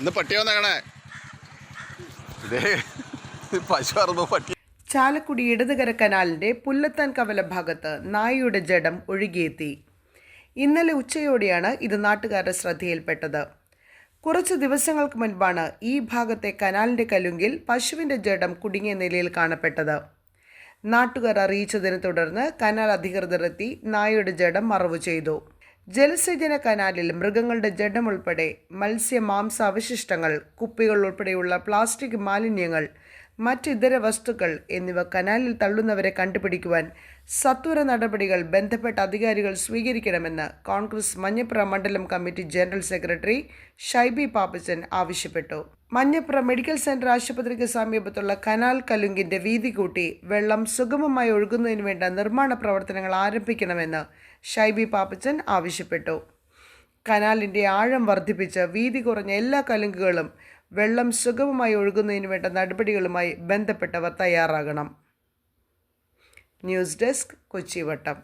ഇന്ന് പട്ടി വന്നേ പശു ചാലക്കുടി ഇടതുകര കനാലിന്റെ പുല്ലത്താൻ കവല ഭാഗത്ത് നായയുടെ ജഡം ഒഴുകിയെത്തി. ഇന്നലെ ഉച്ചയോടെയാണ് ഇത് നാട്ടുകാരുടെ ശ്രദ്ധയിൽപ്പെട്ടത്. കുറച്ചു ദിവസങ്ങൾക്ക് മുൻപാണ് ഈ ഭാഗത്തെ കനാലിന്റെ കലുങ്കിൽ പശുവിന്റെ ജഡം കുടുങ്ങിയ നിലയിൽ കാണപ്പെട്ടത്. നാട്ടുകാർ അറിയിച്ചതിനെ തുടർന്ന് കനാൽ അധികൃതർ എത്തി നായയുടെ ജഡം മറവു ചെയ്തു. ജലസേചന കനാലിൽ മൃഗങ്ങളുടെ ജഡം ഉൾപ്പെടെ മാംസ അവശിഷ്ടങ്ങൾ, കുപ്പികൾ ഉൾപ്പെടെയുള്ള പ്ലാസ്റ്റിക് മാലിന്യങ്ങൾ, മറ്റിതര വസ്തുക്കൾ എന്നിവ കനാലിൽ തള്ളുന്നവരെ കണ്ടുപിടിക്കുവാൻ സത്വര നടപടികൾ ബന്ധപ്പെട്ട അധികാരികൾ സ്വീകരിക്കണമെന്ന് കോൺഗ്രസ് മഞ്ഞപ്ര മണ്ഡലം committee general secretary Shaibi Pappachan ആവശ്യപ്പെട്ടു. മഞ്ഞപ്ര മെഡിക്കൽ സെന്റർ ആശുപത്രിക്ക് സമീപത്തുള്ള കനാൽ കലുങ്കിന്റെ വീതി കൂട്ടി വെള്ളം സുഗമമായി ഒഴുകുന്നതിന് വേണ്ട നിർമ്മാണ പ്രവർത്തനങ്ങൾ ആരംഭിക്കണമെന്ന് ഷൈബി പാപ്പച്ചൻ ആവശ്യപ്പെട്ടു. കനാലിന്റെ ആഴം വർദ്ധിപ്പിച്ച് വീതി കുറഞ്ഞ എല്ലാ കലുങ്കുകളും വെള്ളം സുഗമമായി ഒഴുകുന്നതിന് വേണ്ട നടപടികളുമായി ബന്ധപ്പെട്ടവർ തയ്യാറാകണം. News desk, കൊച്ചിവട്ടം.